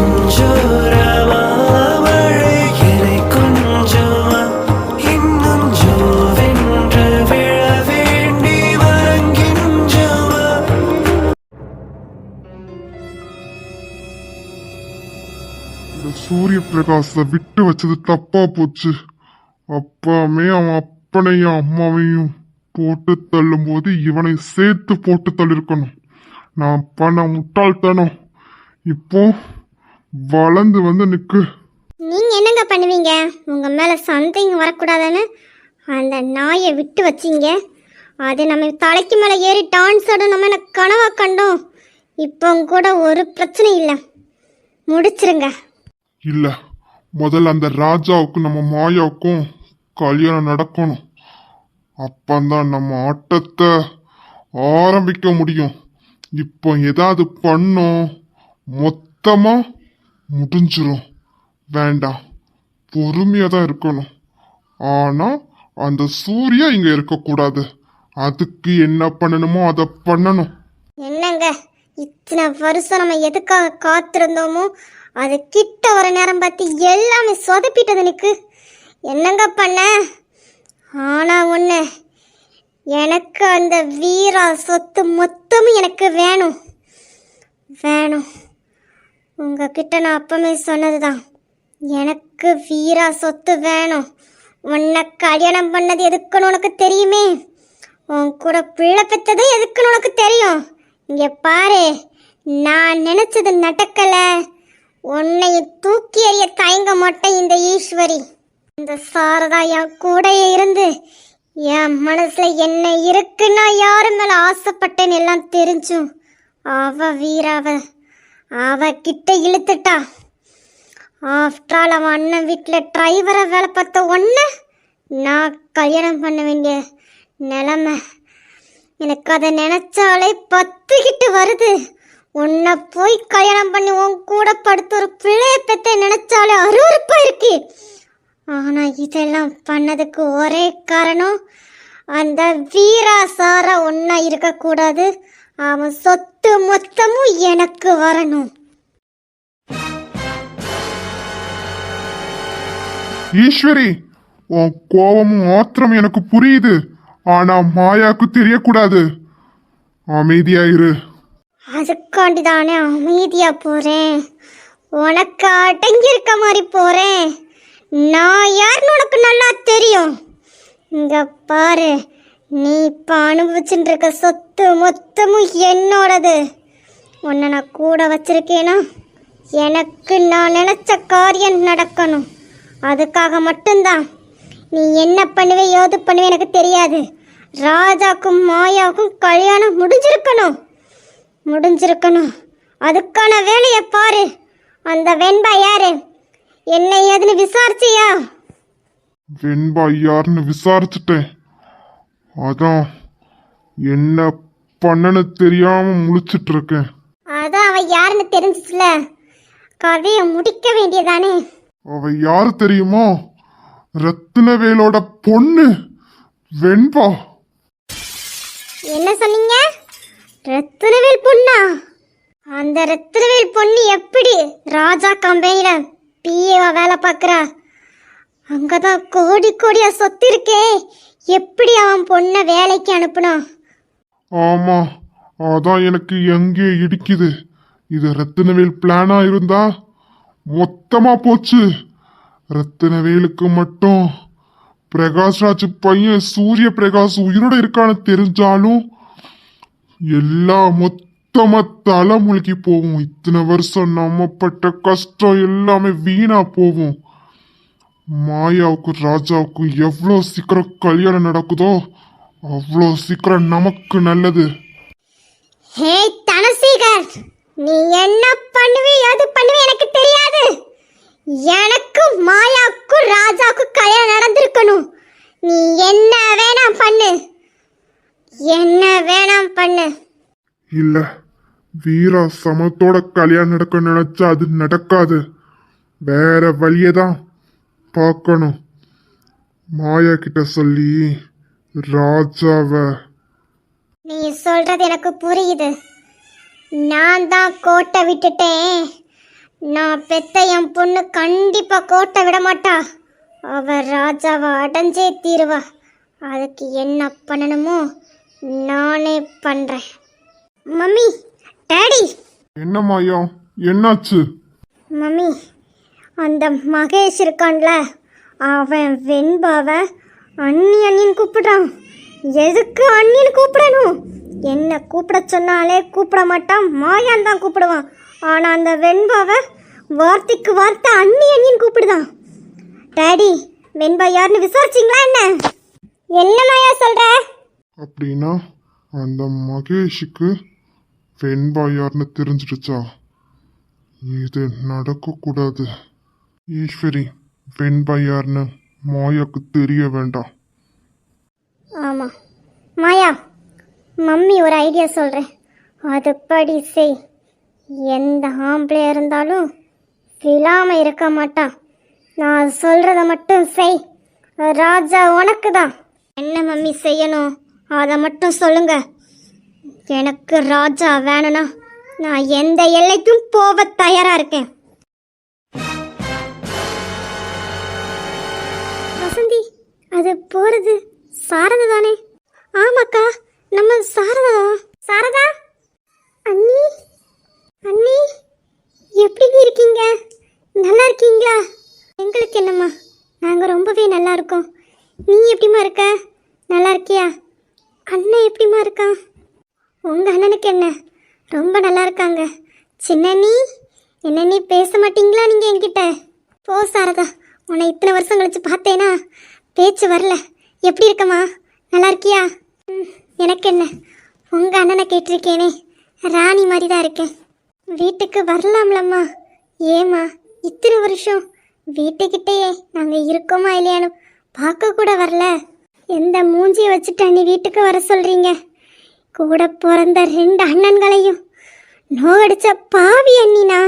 கொஞ்சோரமா மழை என்னை கொஞ்சமா இன்னும் ஜோவென்று விழ வேண்டி மறங்கின்றமா. இந்த சூரிய பிரகாச விட்டு வச்சது தப்பா போச்சு. அப்பாமே அவன் அப்பனையும் அம்மாவையும் போட்டு தள்ளும் போது இவனை சேர்த்து போட்டு தள்ளிருக்கணும். நான் பண்ண முட்டாள்தனம் இப்போ வளர்ந்து வந்து நிக்கு. நீங்க என்னங்க பண்ணுவீங்க? உங்க மேல சந்தேகம் வரக்கூடாதுன்னு அந்த நாயை விட்டு வச்சிங்க. அது நம்ம தலைக்கு மேல ஏறி டான்ஸ் ஆடும் நம்ம என்ன கனவா கண்டோம். இப்போ கூட ஒரு பிரச்சனை இல்லை, முடிச்சிருங்க. இல்ல, முதல்ல அந்த ராஜாவுக்கும் நம்ம மாயாவுக்கும் கல்யாணம் நடக்கணும். அப்பந்தான் நம்ம ஆட்டத்தை ஆரம்பிக்க முடியும். இப்போ ஏதாவது பண்ணோம் மொத்தமா முடிஞ்சிரும். வேண்டாம், பொறுமையா தான் இருக்கணும். ஆனா அந்த சூர்யா இங்க இருக்கக்கூடாது. அதுக்கு என்ன பண்ணணுமோ அதை பண்ணணும். என்னங்க, இத்தனை வருஷம் நம்ம எதுக்காக காத்திருந்தோமோ அது கிட்ட வர நேரம் பார்த்து எல்லாமே சொதப்பிட்டது எனக்கு. என்னங்க பண்ண? ஆனா ஒன்று, எனக்கு அந்த வீரா சொத்து மொத்தமும் எனக்கு வேணும் வேணும். உங்ககிட்ட நான் அப்பமே சொன்னதுதான், எனக்கு வீரா சொத்து வேணும். உன்னை கல்யாணம் பண்ணது எதுக்குன்னு உனக்கு தெரியுமே, உன் கூட பிள்ளை பெற்றது எதுக்குன்னு உனக்கு தெரியும். இங்கே பாரு, நான் நினைச்சது நடக்கல. உன்னை தூக்கி எறிய தயங்க மாட்டேன் இந்த ஈஸ்வரி. இந்த சாரதா என் கூடையே இருந்து என் மனசுல என்ன இருக்குன்னா யாரு மேல ஆசைப்பட்டேன்னு எல்லாம் தெரிஞ்சும் அவ வீராவ அவ கிட்ட இழுத்துட்டா. ஆஃப்டர் ஆல் அவன் அண்ணன் வீட்டில் டிரைவரை வேலை பார்த்த ஒன்று நான் கல்யாணம் பண்ண வேண்டிய நிலைமை. எனக்கு அதை நினைச்சாலே பத்துக்கிட்டு வருது. உன்னை போய் கல்யாணம் பண்ணி உன் கூட படுத்த ஒரு பிள்ளைய பெற்ற நினைச்சாலே அருவருப்பா இருக்கு. ஆனா இதெல்லாம் பண்ணதுக்கு ஒரே காரணம், அந்த வீரா சாரா ஒன்னா இருக்கக்கூடாது. அவன் சொத்து மொத்தமும் எனக்கு வரணும். ஈஸ்வரி, உன் கோபமும் ஆத்திரம் எனக்கு புரியுது. ஆனா மாயாவுக்கு தெரியக்கூடாது. அமைதியாயிரு. அதுக்காண்டி தானே அமைதியா போறேன். உனக்கு அடங்கி இருக்க மாதிரி போறேன். நான் யாருன்னு உனக்கு நல்லா தெரியும். இங்க பாரு, நீ இப்ப அனுபவிச்சுட்டு இருக்க சொத்து மொத்தமும் என்னோடது. உன்னை நான் கூட வச்சிருக்கேனா, எனக்கு நான் நினைச்ச காரியம் நடக்கணும். அதுக்காக மட்டும்தான். நீ என்ன பண்ணுவே ஏது பண்ணுவே எனக்கு தெரியாது. ராஜாக்கும் மாயாவுக்கும் கல்யாணம் முடிஞ்சிருக்கணும். அதுக்கான வேலையை பாரு. அந்த வெண்பா யாரு, என்ன ஏதுன்னு விசாரிச்சியா? வெண்பா யாருன்னு விசாரிச்சுட்டேன். அதான் என்ன பண்ணனு தெரியாம முழிச்சிட்டு இருக்கேன். அதான் அவ யாருன்னு தெரிஞ்சிச்சுல, கதையை முடிக்க வேண்டியதானே. அவ யாரு தெரியுமோ? ரத்தினவேலோட பொண்ணு வெண்பா. என்ன சொன்னீங்க? ரத்தினவேல் பொண்ணா? அந்த ரத்தினவேல் பொண்ணு எப்படி ராஜா கம்பெனியில பிஏவா வேலை பார்க்குறா? அங்கதான் கோடி கோடியா சொத்து இருக்கே. எப்படி அவன் பொண்ணை வேலைக்கு அனுப்புனா? ஆமா, அதான் எனக்கு எங்கே இடிக்குது. இது ரத்தினவேல் பிளானா இருந்தா மொத்தமா போச்சு. ரத்தினவேலுக்கு மட்டும் பிரகாஷ்ராஜ் பையன் சூரிய பிரகாஷ் உயிரோட இருக்கான்னு தெரிஞ்சாலும் எல்லாம் மொத்தமா தலைமுழுக்கி போகும். இத்தனை வருஷம் நம்ம பட்ட கஷ்டம் எல்லாமே வீணா போகும். மாயாவுக்கும் ராஜாவுக்கும் எவ்வளோ சீக்கிரம் கல்யாணம் நடக்குதோ அவ்வளோ சீக்கிரம் நமக்கு நல்லது. ஹே தனசேகர், நீ என்ன பண்ணுவே அது பண்ணுவே எனக்கு தெரியாது. எனக்கு மாயாவுக்கும் ராஜாவுக்கும் கல்யாணம் நடந்திருக்கணும். நீ என்ன வேணாம் பண்ணு. இல்ல, வீரா சமத்தோட கல்யாணம் நடக்க நினைச்சா அது நடக்காது. வேற வழியதான் பார்க்கணும். மாயா கிட்ட சொல்லி ராஜாவ. நீ சொல்றது எனக்கு புரியுது. நான் தான் கோட்டை விட்டுட்டேன். நான் பெத்த என் பொண்ணு கண்டிப்பா கோட்டை விட மாட்டா. அவ ராஜாவை அடைஞ்சே தீருவா. அதுக்கு என்ன பண்ணணுமோ நானே பண்றேன். Mummy, daddy. என்ன மாயா, என்னாச்சு? மம்மி, அந்த மகேஷ் இருக்கான்ல, அவன் வெண்பாவை அண்ணி அண்ணின்னு கூப்பிடுறான். எதுக்கு அண்ணின்னு கூப்பிடணும்? என்ன கூப்பிட சொன்னாலே கூப்பிட மாட்டான், மாயான் தான் கூப்பிடுவான். ஆனால் அந்த வெண்பாவை வார்த்தைக்கு வார்த்தை அண்ணி அண்ணின்னு கூப்பிடுதான். டாடி, வெண்பா யாருன்னு விசாரிச்சிங்களா என்ன? என்ன மாயா சொல்ற? அப்படின்னா அந்த மகேஷுக்கு வெண்பா யாருன்னு தெரிஞ்சிடுச்சா? இது நடக்கக்கூடாது. ஈஸ்வரி, வெண்பா யாருன்னு மாயாக்கு தெரிய வேண்டாம். ஆமாம் மாயா, மம்மி ஒரு ஐடியா சொல்கிறேன், அதுபடி செய். எந்த ஆம்பளையாக இருந்தாலும் விழாமல் இருக்க மாட்டான். நான் சொல்கிறத மட்டும் செய். ராஜா உனக்கு தான். என்ன மம்மி செய்யணும் அதை மட்டும் சொல்லுங்க. எனக்கு ராஜா வேணும்னா நான் எந்த எல்லைக்கும் போக தயாராக இருக்கேன். வசந்தி, அது போகிறது சாரதா தானே? ஆமாக்கா, நம்ம சாரதா. சாரதா அண்ணி, அண்ணி எப்படி இருக்கீங்க? நல்லா இருக்கீங்களா? எங்களுக்கு என்னம்மா, நாங்கள் ரொம்பவே நல்லா இருக்கோம். நீ எப்படிம்மா இருக்க? நல்லா இருக்கியா? அண்ணன் எப்படிம்மா இருக்கான்? உங்கள் அண்ணனுக்கு என்ன, ரொம்ப நல்லா இருக்காங்க. சின்ன நீ என்ன, நீ பேச மாட்டீங்களா நீங்கள் என்கிட்ட? போ சாரதா, உன்னை இத்தனை வருஷம் கழிச்சு பார்த்தேனா பேச்சு வரல. எப்படி இருக்கம்மா, நல்லா இருக்கியா? எனக்கு என்ன, உங்கள் அண்ணனை கேட்டிருக்கேனே, ராணி மாதிரி தான் இருக்கேன். வீட்டுக்கு வரலாம்லம்மா? ஏம்மா இத்தனை வருஷம் வீட்டுக்கிட்டேயே நாங்கள் இருக்கோமா இல்லையானு பார்க்க கூட வரல. எந்த மூஞ்சியை வச்சுட்டு அண்ணி வீட்டுக்கு வர சொல்கிறீங்க? கூட பிறந்த 2 அண்ணன்களையும் நோவடிச்ச பாவி அண்ணினா.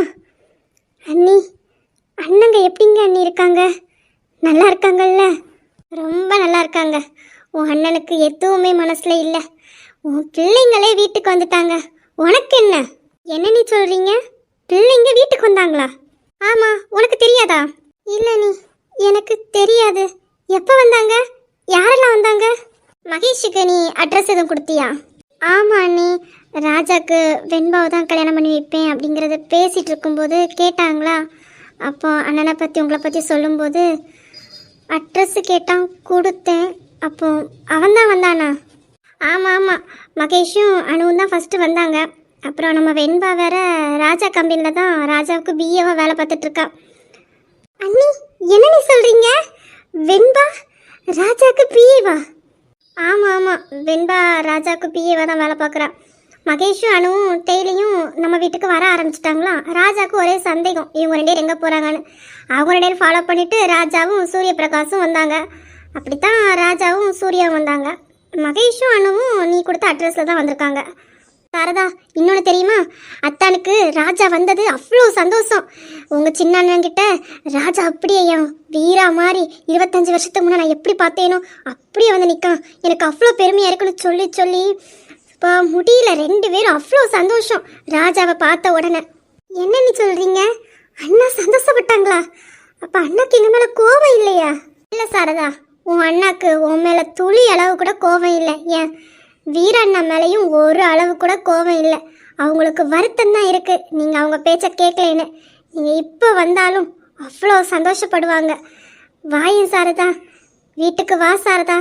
அண்ணி, அண்ணங்க எப்படிங்க அண்ணி இருக்காங்க? நல்லா இருக்காங்கல்ல? ரொம்ப நல்லா இருக்காங்க. உன் அண்ணனுக்கு எதுவுமே மனசுல இல்லை. உன் பிள்ளைங்களே வீட்டுக்கு வந்துட்டாங்க. உனக்கு என்ன? என்ன நீ சொல்றீங்க? பிள்ளைங்க வீட்டுக்கு வந்தாங்களா? ஆமா, உனக்கு தெரியாதா? இல்லை நீ, எனக்கு தெரியாது. எப்போ வந்தாங்க? யாரெல்லாம் வந்தாங்க? மகேஷுக்கு நீ அட்ரஸ் எதுவும் கொடுத்தியா? ஆமா அண்ணி, ராஜாக்கு வெண்பாவை தான் கல்யாணம் பண்ணி வைப்பேன் அப்படிங்கிறத பேசிகிட்டு இருக்கும்போது கேட்டாங்களா. அப்போ அண்ணனை பற்றி உங்களை பற்றி சொல்லும்போது அட்ரஸ் கேட்டான், கொடுத்தேன். அப்போ அவன் தான் வந்தானா? ஆமாம் ஆமாம், மகேஷும் அனுவும் தான் ஃபஸ்ட்டு வந்தாங்க. அப்புறம் நம்ம வெண்பா வேற ராஜா கம்பெனியில் தான் ராஜாவுக்கு பிஏவாக வேலை பார்த்துட்ருக்கா. அண்ணி, என்ன நீ சொல்கிறீங்க? வெண்பா ராஜாவுக்கு பிஏவா? ஆமாம் ஆமாம், வெண்பா ராஜாவுக்கு பிஏவாக தான் வேலை பார்க்குறா. மகேஷும் அனுவும் டெய்லியும் நம்ம வீட்டுக்கு வர ஆரம்பிச்சிட்டாங்களா. ராஜாவுக்கு ஒரே சந்தேகம், இவங்க 2 பேர் எங்கே போகிறாங்கன்னு. அவங்க 2 பேரும் ஃபாலோ பண்ணிவிட்டு ராஜாவும் சூரிய பிரகாஷும் வந்தாங்க. அப்படித்தான் ராஜாவும் சூர்யாவும் வந்தாங்க. மகேஷும் அனுவும் நீ கொடுத்த அட்ரஸில் தான் வந்திருக்காங்க. சாரதா, இன்னொன்று தெரியுமா? அத்தானுக்கு ராஜா வந்தது அவ்வளோ சந்தோஷம். உங்கள் சின்ன அண்ணன்கிட்ட ராஜா அப்படியே என் வீரா மாதிரி 25 வருஷத்துக்கு முன்னே நான் எப்படி பார்த்தேனோ அப்படியே வந்து நிற்கான். எனக்கு அவ்வளோ பெருமையாக இருக்குன்னு சொல்லி சொல்லி இப்போ முடியல. 2 பேரும் அவ்வளோ சந்தோஷம் ராஜாவை பார்த்த உடனே. என்னன்னு சொல்கிறீங்க? அண்ணா சந்தோஷப்பட்டாங்களா? அப்போ அண்ணாக்கு எங்கள் மேலே கோபம் இல்லையா? இல்லை சாரதா, உன் அண்ணாக்கு உன் மேலே துளி அளவு கூட கோபம் இல்லை. ஏன் வீரண்ணா மேலேயும் ஒரு அளவு கூட கோபம் இல்லை. அவங்களுக்கு வருத்தம் தான் இருக்குது நீங்கள் அவங்க பேச்சை கேட்கலேன்னு. நீங்கள் இப்போ வந்தாலும் அவ்வளோ சந்தோஷப்படுவாங்க. வாயும் சாரதா, வீட்டுக்கு வா சாரதா.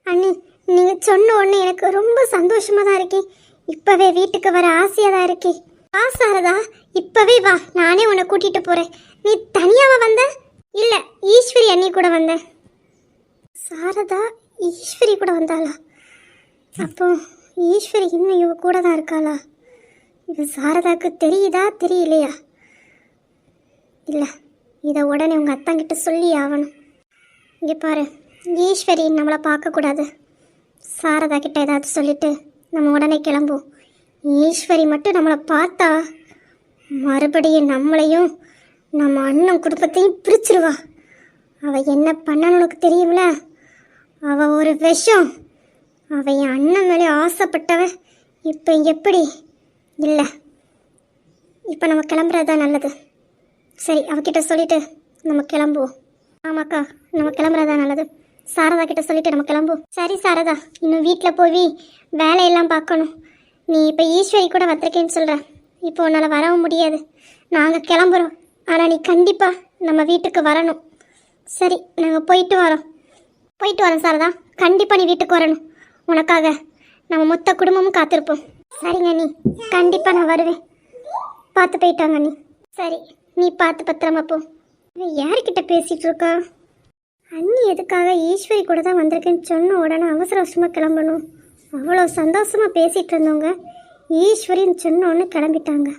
அண்ணி, நீங்கள் சொன்ன உடனே எனக்கு ரொம்ப சந்தோஷமாக தான் இருக்கேன். இப்போவே வீட்டுக்கு வர ஆசையாக தான் இருக்கேன். வா சாரதா, இப்போவே வா, நானே உன்னை கூட்டிகிட்டு போகிறேன். நீ தனியாவா வந்த? இல்லை, ஈஸ்வரி அண்ணி கூட வந்தேன். சாரதா ஈஸ்வரி கூட வந்தாளா? அப்போ ஈஸ்வரி இன்னும் இவ கூட தான் இருக்காளா? இது சாரதாவுக்கு தெரியுதா தெரியலையா? இல்லை, இதை உடனே உங்கள் அத்தாங்கிட்ட சொல்லி ஆகணும். இங்கே பாரு, ஈஸ்வரி நம்மளை பார்க்கக்கூடாது. சாரதா கிட்ட ஏதாவது சொல்லிட்டு நம்ம உடனே கிளம்புவோம். ஈஸ்வரி மட்டும் நம்மளை பார்த்தா மறுபடியும் நம்மளையும் நம்ம அண்ணன் குடும்பத்தையும் பிரிச்சிருவா. அவள் என்ன பண்ணணும்னு உனக்கு தெரியுமில? அவள் ஒரு விஷம். அவள் என் அண்ணன் மேலே ஆசைப்பட்டவ. இப்போ எப்படி? இல்லை, இப்போ நம்ம கிளம்புறது தான் நல்லது. சரி அவகிட்ட சொல்லிட்டு நம்ம கிளம்புவோம். ஆமாக்கா, நம்ம கிளம்புறதா நல்லது. சாரதா கிட்ட சொல்லிட்டு நம்ம கிளம்புவோம். சரி சாரதா, இன்னும் வீட்டில் போய் வேலையெல்லாம் பார்க்கணும். நீ இப்போ ஈஸ்வரி கூட வந்திருக்கேன்னு சொல்கிற, இப்போ உன்னால் வரவும் முடியாது. நாங்கள் கிளம்புறோம், ஆனால் நீ கண்டிப்பாக நம்ம வீட்டுக்கு வரணும். சரி, நாங்கள் போயிட்டு வரோம் சாரதா. கண்டிப்பாக நீ வீட்டுக்கு வரணும். உனக்காக நம்ம மொத்த குடும்பமும் காத்திருப்போம். சரிங்க நீ, கண்டிப்பாக நான் வருவேன். பார்த்து போயிட்டாங்க நீ. சரி, நீ பார்த்து பத்திரமா போ. யார்கிட்ட பேசிகிட்டு இருக்கா? அண்ணி எதுக்காக ஈஸ்வரி கூட தான் வந்திருக்கேன்னு சொன்ன உடனே அவசர அவசரமாக கிளம்பணும்? அவ்வளோ சந்தோஷமாக பேசிகிட்டு இருந்தவங்க ஈஸ்வரின்னு சொன்ன உடனே கிளம்பிட்டாங்க.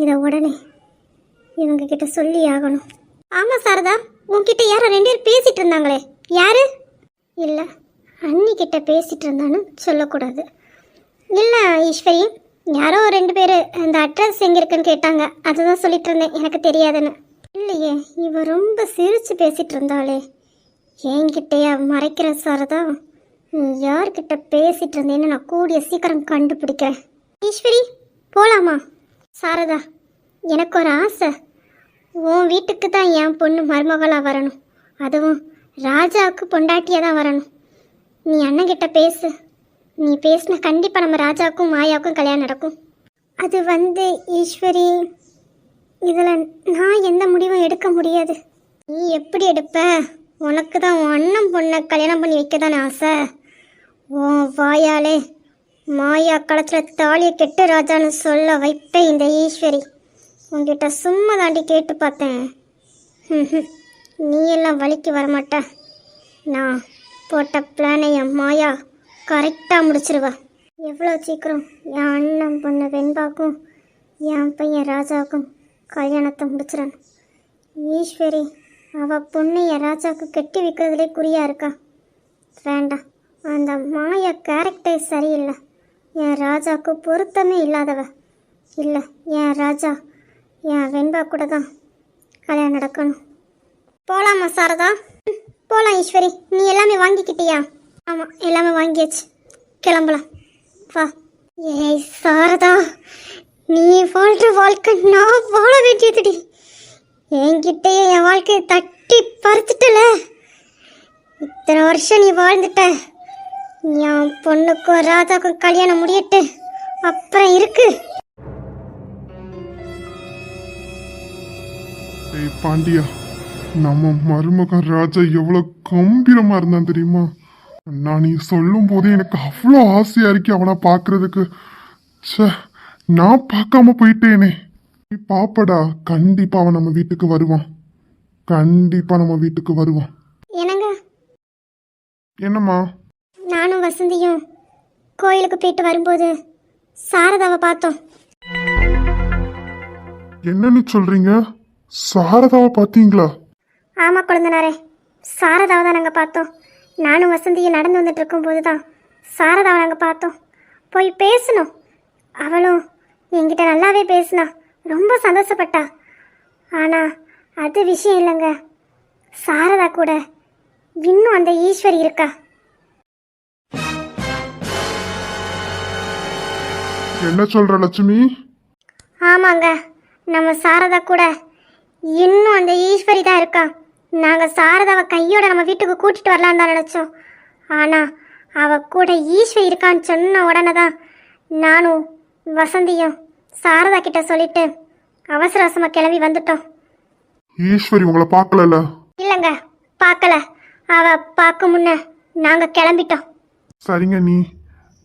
இதை உடனே இவங்க கிட்ட சொல்லி ஆகணும். ஆமாம் சாரதா, உன்கிட்ட யாரோ 2 பேர் பேசிகிட்டு இருந்தாங்களே, யாரு? இல்லை, அண்ணி கிட்ட பேசிகிட்டு இருந்தான்னு சொல்லக்கூடாது. இல்லை ஈஸ்வரி, யாரோ 2 பேர் அந்த அட்ரஸ் எங்கே இருக்குன்னு கேட்டாங்க, அதுதான் சொல்லிட்டு இருந்தேன், எனக்கு தெரியாதுன்னு. இல்லையே, இவ ரொம்ப சிரித்து பேசிகிட்டு இருந்தாளே, என்கிட்டயா மறைக்கிற சாரதா? நீ யார்கிட்ட பேசிகிட்டு இருந்தேன்னு நான் கூடிய சீக்கிரம் கண்டுபிடிக்கிறேன். ஈஸ்வரி, போகலாமா? சாரதா, எனக்கு ஒரு ஆசை. உன் வீட்டுக்கு தான் என் பொண்ணு மருமகளாக வரணும், அதுவும் ராஜாவுக்கு பொண்டாட்டியாக தான் வரணும். நீ அண்ணங்கிட்ட பேசு. நீ பேசினா கண்டிப்பாக நம்ம ராஜாவுக்கும் மாயாவுக்கும் கல்யாணம் நடக்கும். அது ஈஸ்வரி, இதில் நான் எந்த முடிவும் எடுக்க முடியாது. நீ எப்படி எடுப்ப? உனக்கு தான் உன் அண்ணன் பொண்ணை கல்யாணம் பண்ணி வைக்க தானே ஆசை. உன் வாயாலே மாயா களத்தில் தாலியை கெட்டு ராஜான்னு சொல்ல வைப்பேன் இந்த ஈஸ்வரி. உங்ககிட்ட சும்மா தாண்டி கேட்டு பார்த்தேன். நீ எல்லாம் வலிக்கு வரமாட்ட. நான் போட்ட பிளானை என் மாயா கரெக்டாக முடிச்சிருவா. எவ்வளோ சீக்கிரம் என் அண்ணன் பொண்ணு வெண்பாக்கும் என் பையன் ராஜாவுக்கும் கல்யாணத்தை முடிச்சிடணும். ஈஸ்வரி அவள் பொண்ணு என் ராஜாவுக்கு கெட்டி வைக்கிறதுலே குறியாக இருக்கா. வேண்டாம், அந்த மாயா கேரக்டர் சரியில்லை. என் ராஜாவுக்கு பொருத்தமே இல்லாதவ. இல்லை, என் ராஜா என் வெண்பா கூட தான் கல்யாணம் நடக்கணும். போகலாமா சாரதா? போகலாம் ஈஸ்வரி. நீ எல்லாமே வாங்கிக்கிட்டியா? ஆமாம், எல்லாமே வாங்கியாச்சு. கிளம்பலாம், வா. ஏய் சாரதா, நீ வாழ்கிற வாழ்க்கை நான் வாழ வேண்டியதுடி. என்கிட்டயே என் வாழ்க்கையை தட்டி பறிச்சுட்டல. இத்தனை வருஷம் நீ வாழ்ந்துட்ட. என் பொண்ணுக்கும் ராஜாவுக்கும் கல்யாணம் முடியட்டு, அப்புறம் இருக்கு. ஏய் பாண்டியா, நம்ம மருமகன் ராஜா எவ்வளோ கம்பீரமா இருந்தான் தெரியுமா? நான் நீ சொல்லும் போதே எனக்கு அவ்வளோ ஆசையா இருக்கு அவனை பார்க்கறதுக்கு. ச்சே, நான் பார்க்காம போயிட்டேனே. நீ பாப்படா, கண்டிப்பா அவன் நம்ம வீட்டுக்கு வருவான். கண்டிப்பா நம்ம வீட்டுக்கு வருவான். என்னங்க? என்னம்மா? நானும் வசந்தியும் கோயிலுக்கு போயிட்டு வரும்போது சாரதாவை பார்த்தோம். என்னன்னு சொல்றீங்க? சாரதாவை பார்த்தீங்களா? ஆமாம் குழந்தனாரே, சாரதாவை தான் நாங்கள் பார்த்தோம். நானும் வசந்தியும் நடந்து வந்துட்டு இருக்கும்போது தான் சாரதாவை நாங்கள் பார்த்தோம். போய் பேசணும். அவளும் என்கிட்ட நல்லாவே பேசினா, ரொம்ப சந்தோஷப்பட்டா. ஆனால் அது விஷயம் இல்லைங்க, சாரதா கூட இன்னும் அந்த ஈஸ்வரி இருக்கா. என்ன சொல்ற லட்சுமி? ஆமாங்க, நம்ம சாரதா கூட இன்னும் அந்த ஈஸ்வரி தான் இருக்கா. நாங்கள் சாரதாவை கையோட நம்ம வீட்டுக்கு கூட்டிட்டு வரலான்னு தான் நினச்சோம். ஆனால் அவள் கூட ஈஸ்வரி இருக்கான்னு சொன்ன உடனே தான் நானும் வசந்தியும் சாரதா கிட்ட சொல்லிட்டு அவசர அவசரமாக கிளம்பி வந்துட்டோம். ஈஸ்வரி உங்களை பார்க்கல? இல்லைங்க, பார்க்கல. அவள் பார்க்க முன்ன நாங்கள் கிளம்பிட்டோம். சரிங்க. நீ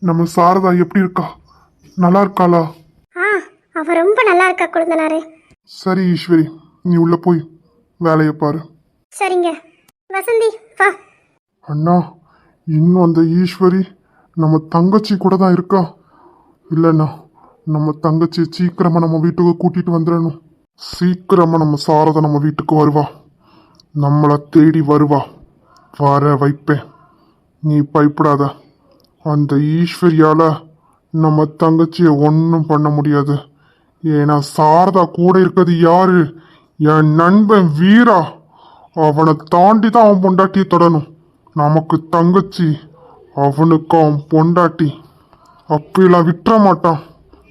நம்ம சாரதா எப்படி இருக்கா? நல்லா இருக்காளா? அவள் ரொம்ப நல்லா இருக்கா குழந்தனாரே. சரி ஈஸ்வரி, நீ உள்ள போய் வேலையை பாரு. சரிங்க. வசந்தி வா. அண்ணா, இன்னும் அந்த ஈஸ்வரி நம்ம தங்கச்சி கூட தான் இருக்கா. இல்லைண்ணா, நம்ம தங்கச்சி சீக்கிரமா நம்ம வீட்டுக்கு கூட்டிட்டு வந்துடணும். சீக்கிரமா நம்ம சாரதா நம்ம வீட்டுக்கு வருவா, நம்மளை தேடி வருவா. வர வைப்பேன், நீ பயப்படாத. அந்த ஈஸ்வரியால நம்ம தங்கச்சியை ஒன்றும் பண்ண முடியாது. ஏன்னா சாரதா கூட இருக்கிறது யாரு? என் நண்பன் வீரா. அவனை தாண்டி தான் அவன் பொண்டாட்டியை தொடணும். நமக்கு தங்கச்சி, அவனுக்கு அவன் பொண்டாட்டி. அப்பெல்லாம் விட்டுற மாட்டான்.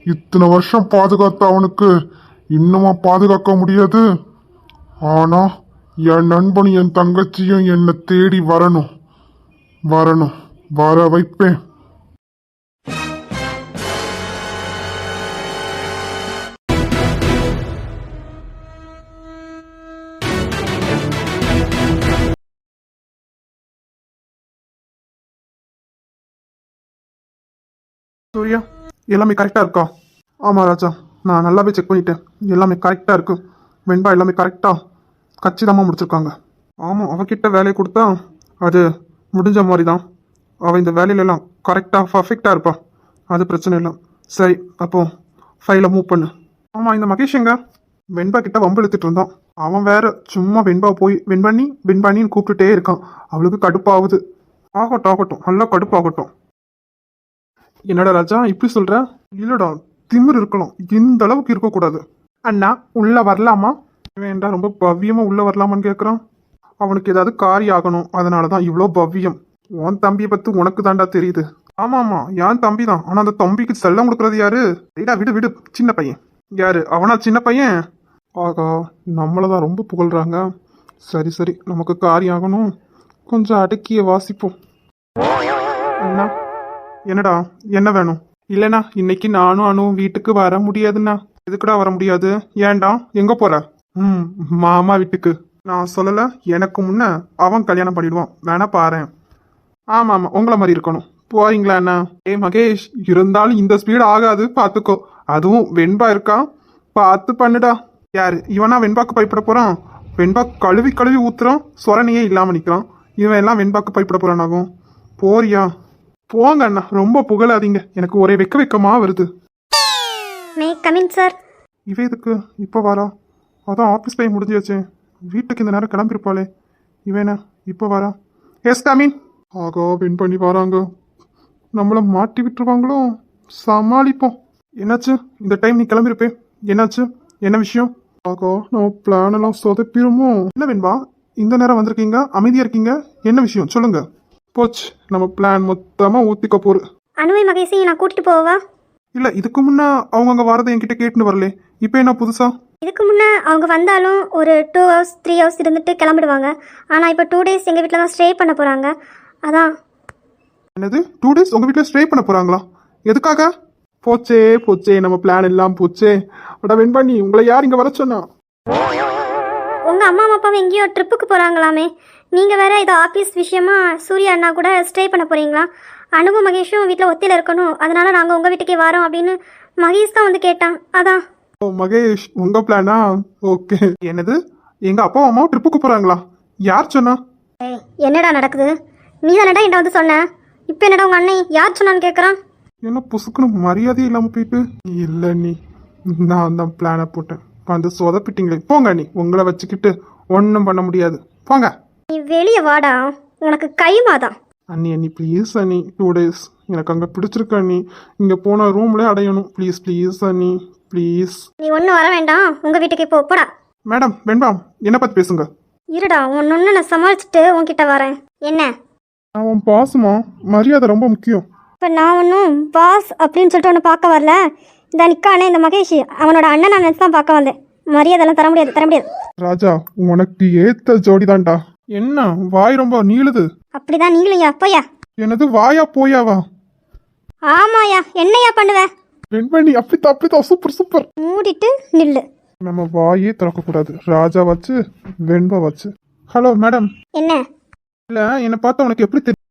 இத்தனை வருஷம் பாதுகாத்த அவனுக்கு இன்னுமா பாதுகாக்க முடியாது? ஆனா என் நண்பனும் என் தங்கச்சியும் என்னை தேடி வரணும், வரணும், வர வைப்பேன். சூர்யா, எல்லாமே கரெக்டாக இருக்கா? ஆமாம் ராஜா, நான் நல்லாவே செக் பண்ணிட்டேன். எல்லாமே கரெக்டாக இருக்கு. வெண்பா எல்லாமே கரெக்டாக கச்சிதமாக முடிச்சிருக்காங்க. ஆமாம், அவகிட்ட வேலையை கொடுத்தா அது முடிஞ்ச மாதிரி தான். அவள் இந்த வேலையிலலாம் கரெக்டாக பர்ஃபெக்டாக இருப்பா. அது பிரச்சனை இல்லை. சரி, அப்போ ஃபைலை மூவ் பண்ணு. ஆமாம், இந்த மகேஷ் எங்க? வெண்பா கிட்ட வம்பு இழுத்துட்டு இருந்தான். அவன் வேற சும்மா வெண்பா போய் வெண்பாணின்னு கூப்பிட்டுட்டே இருக்கான். அவளுக்கு கடுப்பாகுது. ஆகட்டும் ஆகட்டும், நல்லா கடுப்பாகட்டும். என்னடா ராஜா இப்படி சொல்ற? இல்லடா, திமிர் இருக்கலாம், இந்த அளவுக்கு இருக்கக்கூடாது. அண்ணா உள்ள வரலாமா? வேண்டா, ரொம்ப பவ்யமா உள்ள வரலாமான்னு கேட்குறான். அவனுக்கு ஏதாவது காரியம் ஆகணும், அதனாலதான் இவ்வளோ பவ்யம். உன் தம்பியை பத்தி உனக்கு தாண்டா தெரியுது. ஆமா ஆமா, என் தம்பி தான். ஆனா அந்த தம்பிக்கு செல்லம் கொடுக்கறது யாரு? விடு விடு, சின்ன பையன். யாரு அவனா? சின்ன பையன். ஆகா, நம்மளதான் ரொம்ப புகழ்றாங்க. சரி சரி, நமக்கு காரியம் ஆகணும், கொஞ்சம் அடக்கிய வாசிப்போம். அண்ணா. என்னடா, என்ன வேணும்? இல்லைண்ணா, இன்னைக்கு நானும் அனுவும் வீட்டுக்கு வர முடியாதுண்ணா. எதுக்குடா வர முடியாது? ஏன்டா, எங்க போற? மாமா வீட்டுக்கு. நான் சொல்லல, எனக்கு முன்ன அவன் கல்யாணம் பண்ணிடுவான், வேணா பாரேன். ஆமா ஆமா, உங்களை மாதிரி இருக்கணும். போறீங்களா அண்ணா? மகேஷ், இருந்தாலும் இந்த ஸ்பீடு ஆகாது, பாத்துக்கோ. அதுவும் வெண்பா இருக்கான், பார்த்து பண்ணுடா. யாரு இவனா வெண்பாக்கு பயப்பட போறான்? வெண்பா கழுவி கழுவி ஊத்துறான், சொரணையே இல்லாம நிக்கிறான். இவன் எல்லாம் வெண்பாக்கு பயப்பட போறானாகும். போறியா? போங்க அண்ணா, ரொம்ப புகழாதீங்க, எனக்கு ஒரே வெக்கமா வருது. May come in sir. இவ எதுக்கு இப்போ வரா? அதான் ஆஃபீஸ் டைம் முடிஞ்சாச்சு, வீட்டுக்கு இந்த நேரம் கிளம்பிருப்பாளே. இவனா இப்போ வரா? Yes come in. ஆகா, வின் பண்ணி வராங்க, நம்மள மாட்டி விட்டுருவாங்களோ? சமாளிப்போம். என்னாச்சு இந்த டைம் நீ கிளம்பிருப்பே? என்னாச்சு, என்ன விஷயம்? ஆகா, நம்ம பிளான் எல்லாம் சொதப்பிடுமோ? என்ன வெண்பா இந்த நேரம் வந்திருக்கீங்க, அமைதியா இருக்கீங்க, என்ன விஷயம் சொல்லுங்க. போச்சு, நம்ம பிளான் மொத்தமா ஊத்திக்க போரு. அனுவை மகேஷையும் நான் கூட்டிட்டு போவா? இல்ல, இதுக்கு முன்ன அவங்க அங்க வரதை என்கிட்ட கேட்டுன்னு வரல, இப்போ என்ன புதுசா? இதுக்கு முன்னே அவங்க வந்தாலும் ஒரு 2 ஹவர்ஸ் 3 ஹவர்ஸ் இருந்துட்டு கிளம்பிடுவாங்க. ஆனால் இப்போ 2 டேஸ் எங்கள் வீட்டில் தான் ஸ்டே பண்ண போகிறாங்க. அதான். என்னது, 2 டேஸ் உங்க வீட்டில் ஸ்டே பண்ண போறாங்களா? எதுக்காக? போச்சே போச்சே, நம்ம பிளான் எல்லாம் போச்சே. அட வெண்பாணி, உங்களை யார் இங்க வர சொன்னா? உங்கள் அம்மா அப்பாவும் எங்கேயோ ட்ரிப்புக்கு போகிறாங்களாமே. நீங்கள் வேற ஏதோ ஆஃபீஸ் விஷயமா சூர்யா அண்ணா கூட ஸ்டே பண்ண போகிறீங்களா? அனுவும் மகேஷும் வீட்டில் ஒத்தியில் இருக்கணும், அதனால நாங்கள் உங்கள் வீட்டுக்கே வரோம் அப்படின்னு மகேஷ் தான் வந்து கேட்டான். அதான். ஓ மகேஷ், உங்க பிளானா? ஓகே. என்னது, எங்க அப்பா அம்மா ட்ரிப்புக்கு போறாங்களா? யார் சொன்னா? என்னடா நடக்குது? நீ தானடா என்கிட்ட வந்து சொன்ன. இப்போ என்னடா உங்கள் அண்ணன் யார் சொன்னான்னு கேட்குறான்? என்ன புசுக்குன்னு மரியாதையே இல்லாம போயிட்டு? இல்ல நீ, நான் தான் பிளானை போட்டேன், வந்து சொதப்பிட்டீங்களே. போங்க நீ, உங்களை வச்சுக்கிட்டு ஒன்றும் பண்ண முடியாது, போங்க. நீ வெளியே வாடா, உனக்கு கைமாதான். அண்ணி ப்ளீஸ் அண்ணி, 2 டேஸ் எனக்கு அங்கே பிடிச்சிருக்கு அண்ணி. இங்கே போனால் ரூம்லேயே அடையணும், ப்ளீஸ் ப்ளீஸ் அண்ணி ப்ளீஸ். நீ ஒன்றும் வர வேண்டாம், உங்கள் வீட்டுக்கு இப்போ போடா. மேடம் வெண்பா, என்ன பார்த்து பேசுங்க. இருடா, ஒன்று நான் சமாளிச்சுட்டு உன்கிட்ட வரேன். என்ன? அவன் பாசமா, மரியாதை ரொம்ப முக்கியம். இப்போ நான் ஒன்றும் பாஸ் அப்படின்னு சொல்லிட்டு ஒன்று பார்க்க வரல. இந்த நிற்கானே இந்த மகேஷ், அவனோட அண்ணன் நான் நினச்சி தான் பார்க்க வந்தேன். மரியாதைலாம் தர முடியாது, தர முடியாது. ராஜா, உனக்கு ஏத்த ஜோடி தான்டா. என்ன வாய் ரொம்ப நீளுது? அப்படிதான் நீங்களும் அப்பையா? என்னது வாயா போயாவா? ஆமாயா, என்னையா பண்ணுவ? வெண்மணி, அப்படித்தான், சூப்பர் சூப்பர். மூடிட்டு நில்லு. நம்ம வாயே திறக்கக்கூடாது, ராஜா வச்சு வெண்பா வச்சு. Hello madam. என்ன? இல்ல, என்னை பார்த்தா உனக்கு எப்படி தெரியும்?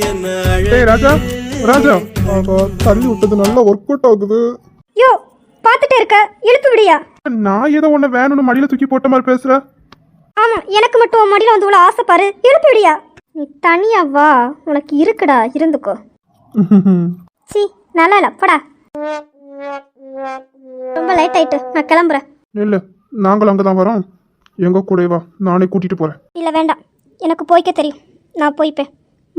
என்ன டேய் ராஜா ராஜா ஆகா தள்ளி விட்டது நல்லா ஒர்க் அவுட் ஆகுது. யோ பார்த்துட்டே இருக்க, எழுப்பி விடியா. நான் ஏதோ ஒன்று வேணும்னு மடியில் தூக்கி போட்ட மாதிரி பேசுற. ஆமா, எனக்கு மட்டும் உன் மடியில் வந்து இவ்வளோ ஆசைப்பாரு, எழுப்பி விடியா. நீ தனியா வா, உனக்கு இருக்குடா, இருந்துக்கோ. சி நல்லா இல்லை, படா. ரொம்ப லேட் ஆயிட்டு, நான் கிளம்புறேன். இல்லை நாங்களும் அங்கே தான் வரோம், எங்க கூட வா, நானே கூட்டிட்டு போறேன். இல்லை வேண்டாம், எனக்கு போய்க்க தெரியும், நான் போய்ப்பேன்.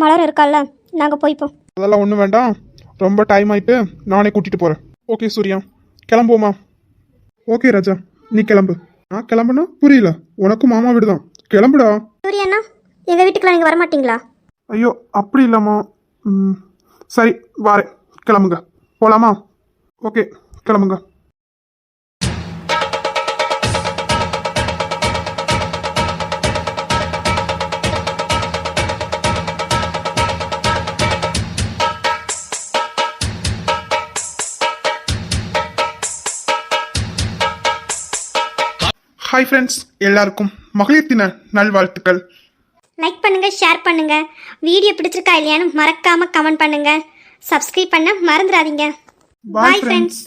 மலர் இருக்கால்ல, நாங்கள் போய்ப்போம். அதெல்லாம் ஒன்றும் வேண்டாம், ரொம்ப டைம் ஆயிட்டு நானே கூட்டிட்டு போறேன். ஓகே சூர்யா, கிளம்புவோமா? ஓகே ராஜா, நீ கிளம்பு. நான் கிளம்புனா புரியல, உனக்கும் மாமா வீடு தான், கிளம்புடா. சூரியண்ணா, எங்கள் வீட்டுக்குலாம் நீங்கள் வரமாட்டீங்களா? ஐயோ அப்படி இல்லைம்மா. சரி வாரேன், கிளம்புங்க, போலாமா? ஓகே கிளம்புங்க. ஹாய் ஃப்ரெண்ட்ஸ், எல்லாருக்கும் மகளிர் தின நல்வாழ்த்துக்கள். லைக் பண்ணுங்க, ஷேர் பண்ணுங்க. வீடியோ பிடிச்சிருக்கா இல்லையான்னு மறக்காம கமெண்ட் பண்ணுங்க. சப்ஸ்கிரைப் பண்ண மறந்துடாதீங்க. Bye பாய் friends. ஃப்ரெண்ட்ஸ்.